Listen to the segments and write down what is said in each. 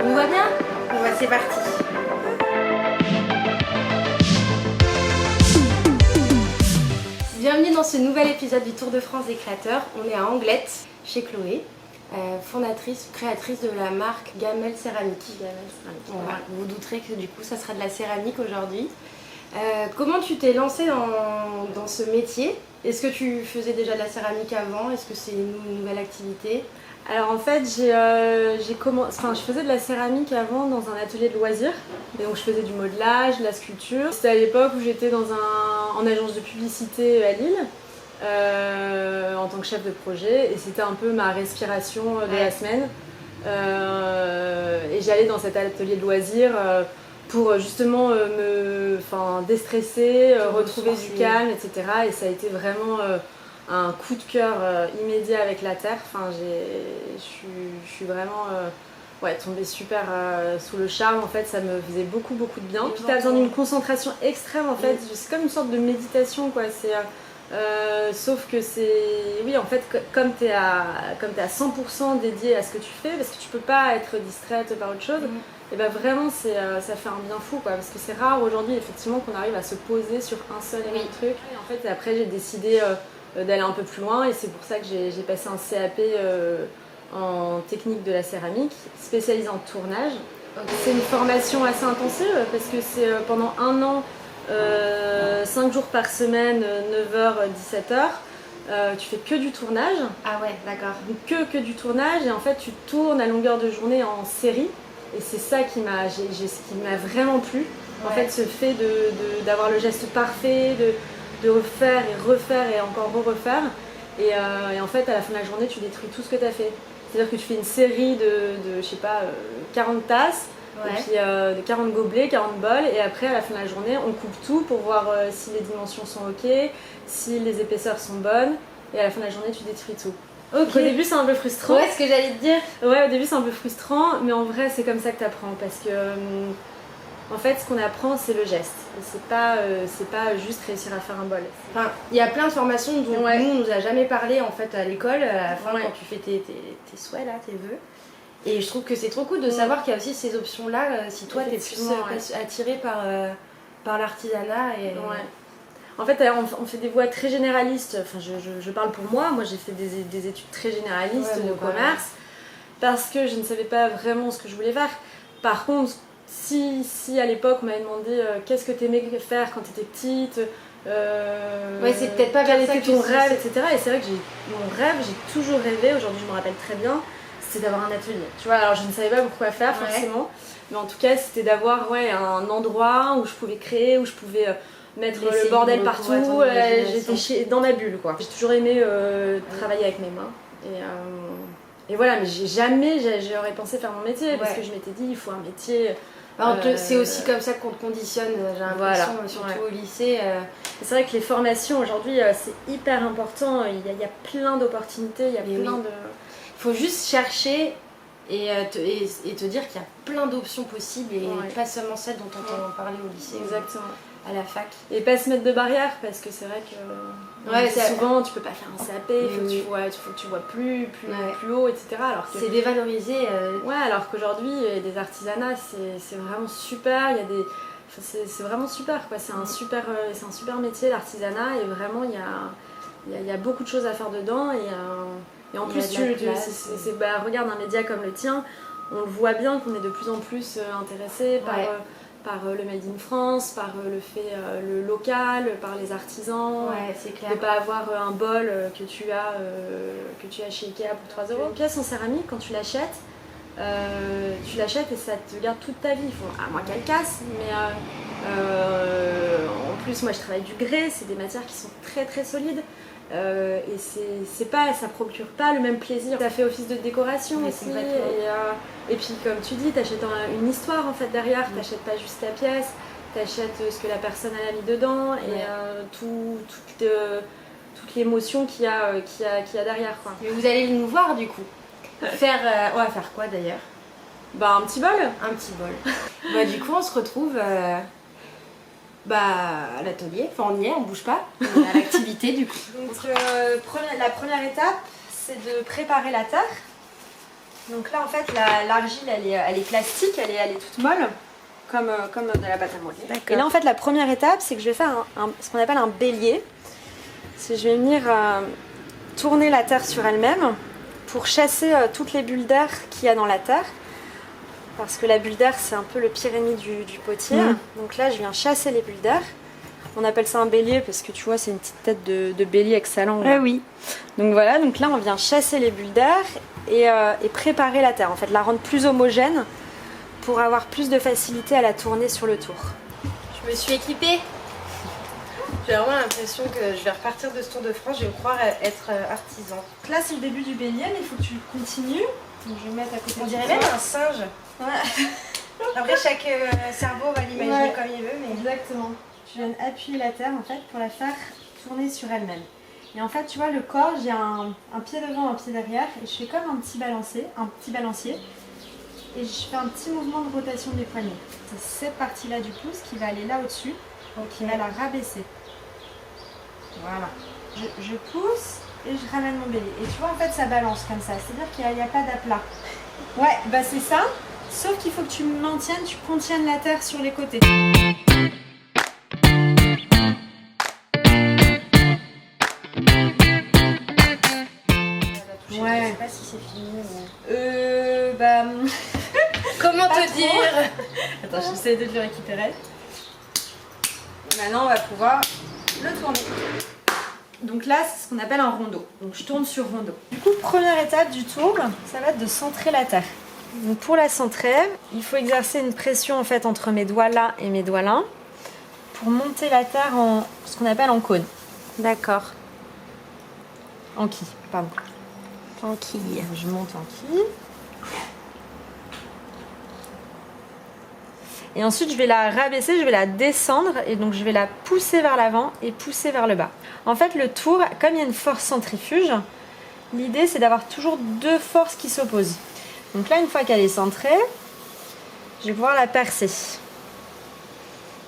On va bien? Bon bah c'est parti. Bienvenue dans ce nouvel épisode du Tour de France des créateurs. On est à Anglette, chez Chloé, fondatrice, créatrice de la marque Gamelle Céramique. Voilà, vous vous douterez que du coup ça sera de la céramique aujourd'hui. Comment tu t'es lancée dans ce métier? Est-ce que tu faisais déjà de la céramique avant? Est-ce que c'est une nouvelle activité? Alors en fait, je faisais de la céramique avant dans un atelier de loisirs. Et donc je faisais du modelage, de la sculpture. C'était à l'époque où j'étais en agence de publicité à Lille, en tant que chef de projet. Et c'était un peu ma respiration de la semaine. Et j'allais dans cet atelier de loisirs pour justement me déstresser, retrouver du calme, etc. Et ça a été vraiment un coup de cœur immédiat avec la terre. Enfin, je suis vraiment tombée super sous le charme. En fait, ça me faisait beaucoup de bien. Et puis tu as besoin d'une concentration extrême en fait. C'est comme une sorte de méditation quoi. Sauf que oui en fait comme tu es à 100% dédié à ce que tu fais, parce que tu peux pas être distraite par autre chose. Et ben vraiment ça fait un bien fou quoi, parce que c'est rare aujourd'hui effectivement qu'on arrive à se poser sur un seul et même truc. Et en fait après j'ai décidé d'aller un peu plus loin, et c'est pour ça que j'ai passé un CAP en technique de la céramique, spécialisée en tournage. C'est une formation assez intensive parce que c'est pendant un an, 5 jours par semaine, 9h, 17h. Tu fais que du tournage. Ah ouais, d'accord. Donc que du tournage, et en fait tu tournes à longueur de journée en série. Et c'est ça qui m'a vraiment plu. En fait, ce fait d'avoir le geste parfait, de refaire et refaire et encore refaire. Et en fait, à la fin de la journée, tu détruis tout ce que tu as fait. C'est-à-dire que tu fais une série de je sais pas, 40 tasses, et puis de 40 gobelets, 40 bols. Et après, à la fin de la journée, on coupe tout pour voir si les dimensions sont ok, si les épaisseurs sont bonnes. Et à la fin de la journée, tu détruis tout. Okay. Au début c'est un peu frustrant. Ouais, ce que j'allais te dire. Ouais, au début c'est un peu frustrant, mais en vrai c'est comme ça que tu apprends, parce que en fait ce qu'on apprend c'est le geste. C'est pas juste réussir à faire un bol. Enfin, il y a plein de formations dont nous on nous a jamais parlé en fait à l'école, à la fin quand tu fais tes souhaits là, tes vœux. Et je trouve que c'est trop cool de savoir qu'il y a aussi ces options là, si toi t'es plus attiré par l'artisanat et... En fait, on fait des voies très généralistes. Enfin, je parle pour moi. Moi, j'ai fait des études très généralistes de commerce parce que je ne savais pas vraiment ce que je voulais faire. Par contre, si à l'époque on m'avait demandé qu'est-ce que tu aimais faire quand tu étais petite, c'est peut-être pas quel était ton rêve, etc. Et c'est vrai que mon rêve, j'ai toujours rêvé. Aujourd'hui, je me rappelle très bien. C'était d'avoir un atelier. Tu vois, alors je ne savais pas pourquoi faire forcément, mais en tout cas, c'était d'avoir un endroit où je pouvais créer, où je pouvais mettre le bordel partout. J'étais dans ma bulle quoi. J'ai toujours aimé travailler avec mes mains, et voilà, mais jamais j'aurais pensé faire mon métier, parce que je m'étais dit il faut un métier. C'est aussi comme ça qu'on te conditionne, j'ai l'impression, surtout au lycée. C'est vrai que les formations aujourd'hui c'est hyper important, il y a plein d'opportunités, il y a plein de... Il faut juste chercher et te dire qu'il y a plein d'options possibles, et pas seulement celles dont on entend parler au lycée. Exactement. À la fac. Et pas se mettre de barrières, parce que c'est vrai que souvent tu peux pas faire un CAP, il faut que tu vois plus haut, etc. Alors que c'est dévalorisé. Alors qu'aujourd'hui des artisanats c'est vraiment super, c'est vraiment super quoi. C'est un super métier l'artisanat, et vraiment il y a beaucoup de choses à faire dedans, et en plus regarde un média comme le tien, on le voit bien qu'on est de plus en plus intéressé par le Made in France, par le fait le local, par les artisans, c'est clair. de pas avoir un bol que tu as chez Ikea pour 3 €. Une pièce en céramique, quand tu l'achètes et ça te garde toute ta vie. À moins qu'elle casse, mais en plus moi je travaille du grès, c'est des matières qui sont très très solides. Et ça procure pas le même plaisir. Ça fait office de décoration aussi. Et puis comme tu dis, t'achètes une histoire en fait derrière, t'achètes pas juste ta pièce, t'achètes ce que la personne a mis dedans, et toute l'émotion qu'il y a derrière quoi. Mais vous allez nous voir du coup. On va faire quoi d'ailleurs? Un petit bol. Un petit bol. Du coup on se retrouve à l'atelier, on y est, on bouge pas, on est à l'activité du coup. Donc la première étape, c'est de préparer la terre. Donc là en fait l'argile elle est plastique, elle est toute molle comme de la pâte à modeler. Et là en fait la première étape c'est que je vais faire ce qu'on appelle un bélier. C'est je vais venir tourner la terre sur elle-même pour chasser toutes les bulles d'air qu'il y a dans la terre. Parce que la bulle d'air c'est un peu le pire ennemi du potier. Donc là je viens chasser les bulles d'air. On appelle ça un bélier parce que tu vois c'est une petite tête de bélier avec sa langue. Ah oui. Donc voilà, donc là on vient chasser les bulles d'air et préparer la terre, en fait la rendre plus homogène pour avoir plus de facilité à la tourner sur le tour. Je me suis équipée. J'ai vraiment l'impression que je vais repartir de ce Tour de France, je vais me croire être artisan. Donc là c'est le début du bélier mais il faut que tu continues. Donc je vais mettre à côté. On dirait même un singe. Ouais. Après chaque cerveau va l'imaginer comme il veut. Mais... Exactement. Je viens appuyer la terre en fait pour la faire tourner sur elle-même. Et en fait tu vois le corps, j'ai un pied devant, un pied derrière et je fais comme un petit balancier et je fais un petit mouvement de rotation des poignets. C'est cette partie-là du pouce qui va aller là au-dessus, donc qui va la rabaisser. Voilà. Je pousse et je ramène mon bélier. Et tu vois en fait ça balance comme ça, c'est-à-dire qu'il n'y a pas d'aplat. Ouais, bah c'est ça, sauf qu'il faut que tu contiennes la terre sur les côtés. Ouais. Je sais pas si c'est fini ou... Bah... Comment te dire? Attends, j'essaie de le récupérer. Maintenant, on va pouvoir le tourner. Donc là, c'est ce qu'on appelle un rondeau. Donc je tourne sur rondeau. Du coup, première étape du tour, ça va être de centrer la terre. Donc pour la centrer, il faut exercer une pression en fait entre mes doigts là et mes doigts là pour monter la terre en ce qu'on appelle en cône. D'accord. En quille, pardon. En quille. Je monte en quille. Et ensuite, je vais la rabaisser, je vais la descendre et donc je vais la pousser vers l'avant et pousser vers le bas. En fait, le tour, comme il y a une force centrifuge, l'idée c'est d'avoir toujours deux forces qui s'opposent. Donc là, une fois qu'elle est centrée, je vais pouvoir la percer.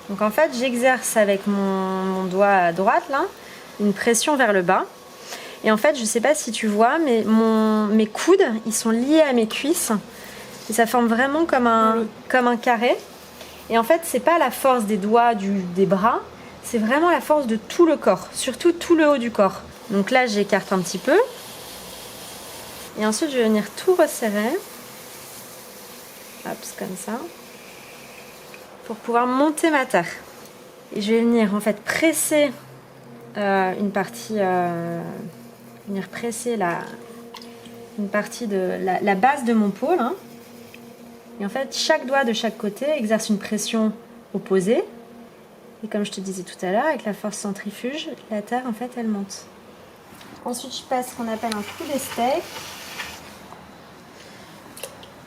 Donc en fait, j'exerce avec mon doigt à droite là une pression vers le bas. Et en fait, je ne sais pas si tu vois, mais mes coudes, ils sont liés à mes cuisses. Et ça forme vraiment comme un carré. Et en fait, c'est pas la force des doigts, des bras, c'est vraiment la force de tout le corps, surtout tout le haut du corps. Donc là, j'écarte un petit peu. Et ensuite, je vais venir tout resserrer. Hop, comme ça. Pour pouvoir monter ma terre. Et je vais venir en fait presser une partie de la base de mon pôle. Hein. Et en fait, chaque doigt de chaque côté exerce une pression opposée. Et comme je te disais tout à l'heure, avec la force centrifuge, la terre, en fait, elle monte. Ensuite, je passe ce qu'on appelle un coup d'estek.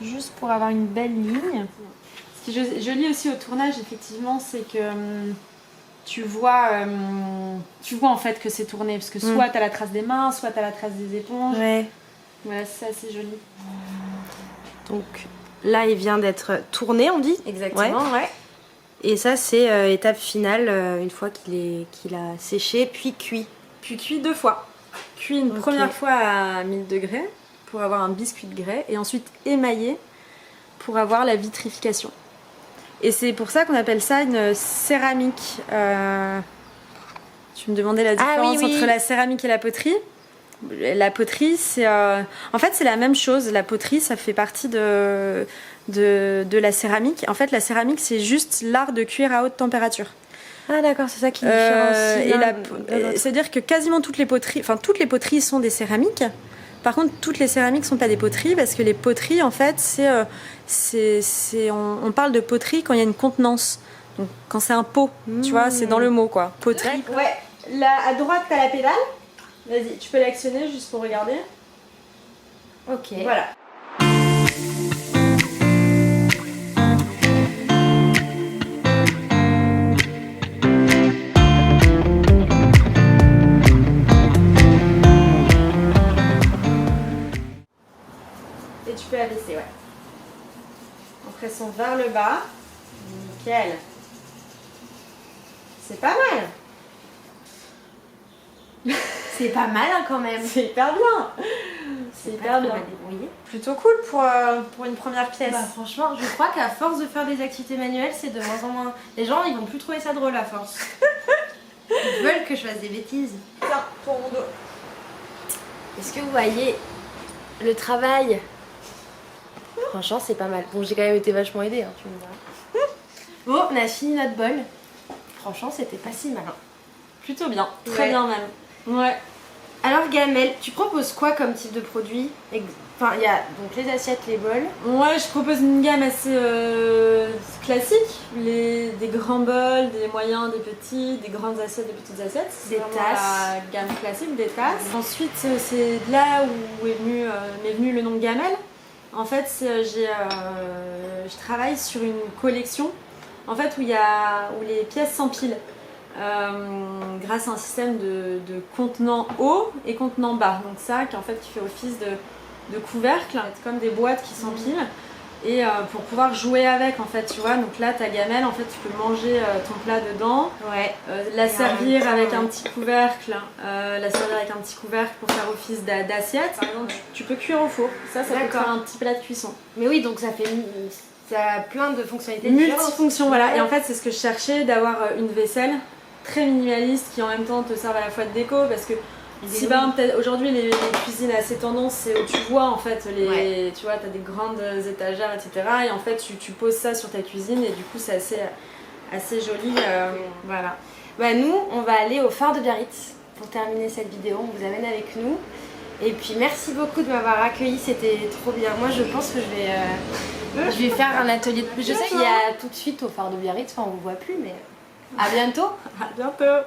Juste pour avoir une belle ligne. Ce qui est joli aussi au tournage, effectivement, c'est que tu vois en fait que c'est tourné. Parce que soit tu as la trace des mains, soit tu as la trace des éponges. Ouais. Voilà, c'est assez joli. Donc là, il vient d'être tourné, on dit. Exactement, ouais. Et ça, c'est étape finale, une fois qu'il a séché, puis cuit. Puis cuit 2 fois. Cuit une première fois à 1000 degrés pour avoir un biscuit de grès. Et ensuite émaillé pour avoir la vitrification. Et c'est pour ça qu'on appelle ça une céramique. Tu me demandais la différence entre la céramique et la poterie. La poterie, c'est en fait c'est la même chose. La poterie, ça fait partie de la céramique. En fait, la céramique, c'est juste l'art de cuire à haute température. Ah d'accord, c'est ça qui différencie. C'est-à-dire que quasiment toutes les poteries sont des céramiques. Par contre, toutes les céramiques sont pas des poteries parce que les poteries, en fait, on parle de poterie quand il y a une contenance. Donc, quand c'est un pot, tu vois, c'est dans le mot, quoi. Poterie. Ouais. Là, à droite, t'as la pédale. Vas-y, tu peux l'actionner juste pour regarder. Ok. Voilà. Et tu peux la baisser, ouais. En pressant vers le bas. Nickel. C'est pas mal. C'est pas mal hein, quand même. C'est hyper bien. C'est hyper bien. Débrouillé. Plutôt cool pour une première pièce. Bah, franchement, je crois qu'à force de faire des activités manuelles, c'est de moins en moins. Les gens, ils vont plus trouver ça drôle à force. Ils veulent que je fasse des bêtises. Tiens, pour mon dos. Est-ce que vous voyez le travail? Franchement, c'est pas mal. Bon, j'ai quand même été vachement aidée, hein, tu me diras. Bon, on a fini notre bol. Franchement, c'était pas si mal. Plutôt bien. Très bien même. Ouais. Alors, Gamelle, tu proposes quoi comme type de produit? Enfin, il y a donc les assiettes, les bols. Ouais, je propose une gamme assez classique. Des grands bols, des moyens, des petits, des grandes assiettes, des petites assiettes. Des tasses. La gamme classique, des tasses. Ensuite, c'est de là où m'est venu le nom de Gamelle. En fait, je travaille sur une collection en fait, où les pièces s'empilent grâce à un système de contenant haut et contenant bas. Donc ça, qui fait office de couvercle, comme des boîtes qui s'empilent. Et pour pouvoir jouer avec, en fait, tu vois. Donc là, ta gamelle, en fait, tu peux manger ton plat dedans, la servir avec un petit couvercle, pour faire office d'assiette. Par exemple, tu peux cuire au four. Ça peut te faire un petit plat de cuisson. Mais oui, donc ça a plein de fonctionnalités multifonctions, voilà. Et en fait, c'est ce que je cherchais, d'avoir une vaisselle très minimaliste qui en même temps te serve à la fois de déco, parce que si par exemple aujourd'hui les cuisines assez tendance, c'est où tu vois en fait tu vois, t'as des grandes étagères, etc. Et en fait tu poses ça sur ta cuisine et du coup c'est assez joli. Voilà. Bah nous on va aller au phare de Biarritz pour terminer cette vidéo, on vous amène avec nous. Et puis merci beaucoup de m'avoir accueilli, c'était trop bien. Moi je pense que je vais faire un atelier de... Je sais qu'il y a tout de suite au phare de Biarritz, enfin on vous voit plus mais à bientôt. À bientôt.